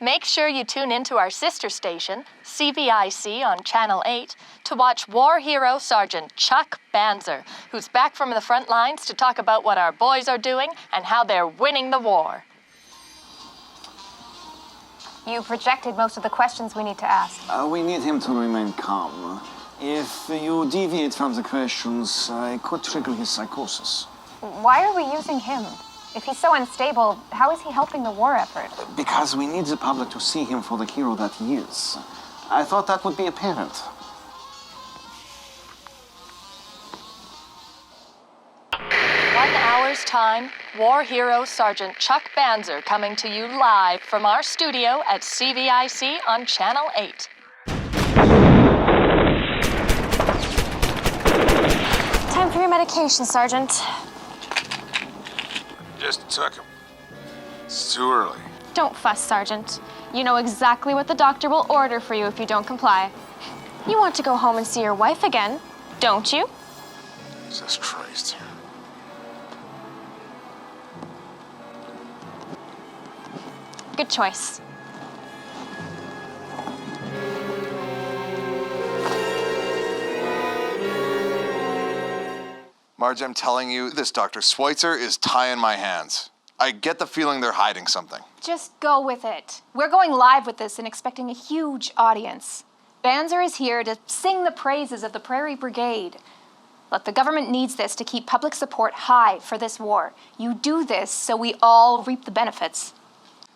Make sure you tune into our sister station, CVIC on Channel 8, to watch war hero Sergeant Chuck Banzer, who's back from the front lines to talk about what our boys are doing and how they're winning the war. You projected most of the questions we need to ask. We need him to remain calm. If you deviate from the questions, I could trigger his psychosis. Why are we using him? If he's so unstable, how is he helping the war effort? Because we need the public to see him for the hero that he is. I thought that would be apparent. One hour's time, war hero Sergeant Chuck Banzer coming to you live from our studio at CVIC on Channel 8. Time for your medication, Sergeant. Just took him. It's too early. Don't fuss, Sergeant. You know exactly what the doctor will order for you if you don't comply. You want to go home and see your wife again, don't you? Jesus Christ. Good choice. Marge, I'm telling you, this Dr. Schweitzer is tying my hands. I get the feeling they're hiding something. Just go with it. We're going live with this and expecting a huge audience. Banzer is here to sing the praises of the Prairie Brigade. Look, the government needs this to keep public support high for this war. You do this so we all reap the benefits.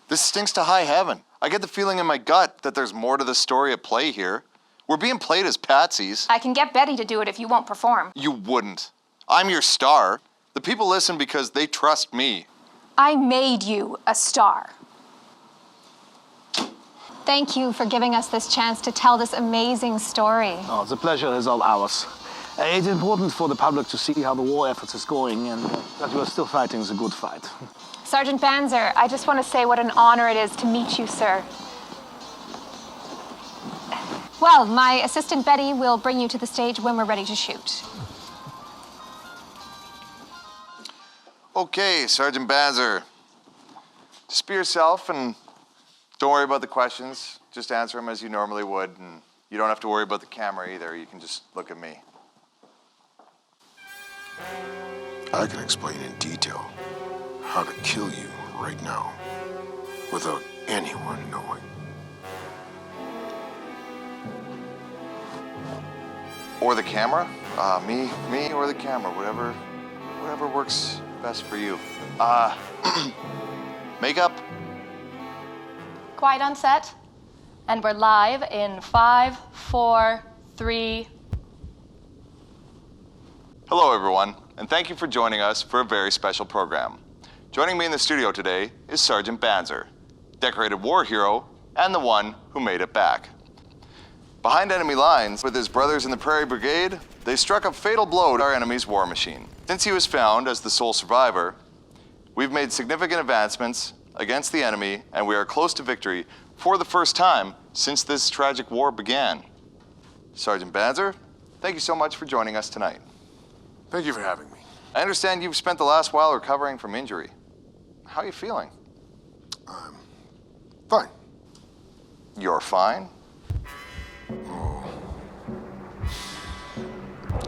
This stinks to high heaven. I get the feeling in my gut that there's more to the story at play here. We're being played as patsies. I can get Betty to do it if you won't perform. You wouldn't. I'm your star. The people listen because they trust me. I made you a star. Thank you for giving us this chance to tell this amazing story. Oh, the pleasure is all ours. It's important for the public to see how the war effort is going and that you are still fighting the good fight. Sergeant Banzer, I just want to say what an honor it is to meet you, sir. Well, my assistant Betty will bring you to the stage when we're ready to shoot. Okay, Sergeant Banzer. Just be yourself and don't worry about the questions. Just answer them as you normally would, and you don't have to worry about the camera either. You can just look at me. I can explain in detail how to kill you right now without anyone knowing. Or the camera? Me or the camera, whatever works best for you. Makeup? Quiet on set. And we're live in 5, 4, 3. Hello, everyone, and thank you for joining us for a very special program. Joining me in the studio today is Sergeant Banzer, decorated war hero and the one who made it back. Behind enemy lines with his brothers in the Prairie Brigade, they struck a fatal blow to our enemy's war machine. Since he was found as the sole survivor, we've made significant advancements against the enemy, and we are close to victory for the first time since this tragic war began. Sergeant Banzer, thank you so much for joining us tonight. Thank you for having me. I understand you've spent the last while recovering from injury. How are you feeling? Fine. You're fine? Oh.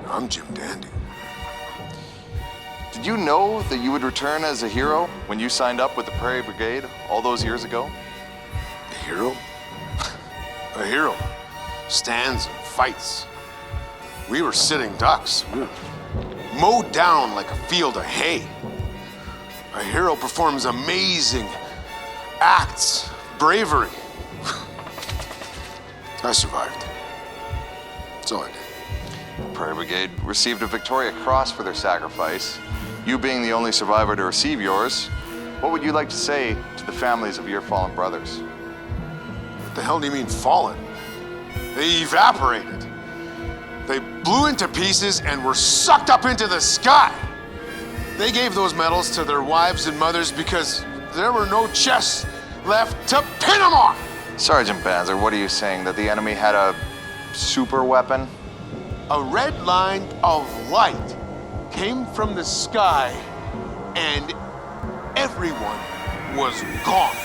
I'm Jim Dandy. Did you know that you would return as a hero when you signed up with the Prairie Brigade all those years ago? A hero? A hero stands and fights. We were sitting ducks. We were mowed down like a field of hay. A hero performs amazing acts, bravery. I survived. That's all I did. The Prairie Brigade received a Victoria Cross for their sacrifice. You being the only survivor to receive yours, what would you like to say to the families of your fallen brothers? What the hell do you mean fallen? They evaporated. They blew into pieces and were sucked up into the sky. They gave those medals to their wives and mothers because there were no chests left to pin them on. Sergeant Banzer, what are you saying? That the enemy had a super weapon? A red line of light came from the sky and everyone was gone.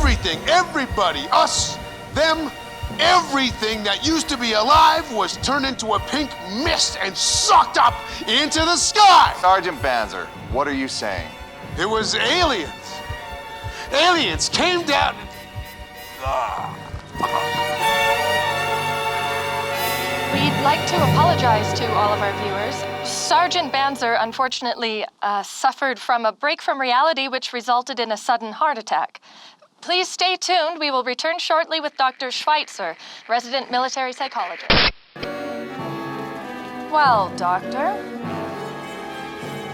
Everything, everybody, us, them, everything that used to be alive was turned into a pink mist and sucked up into the sky. Sergeant Banzer, what are you saying? It was aliens. Aliens came down. We'd like to apologize to all of our viewers. Sergeant Banzer unfortunately suffered from a break from reality which resulted in a sudden heart attack. Please stay tuned. We will return shortly with Dr. Schweitzer, resident military psychologist. Well, Doctor,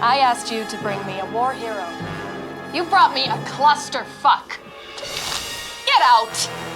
I asked you to bring me a war hero. You brought me a clusterfuck. Get out!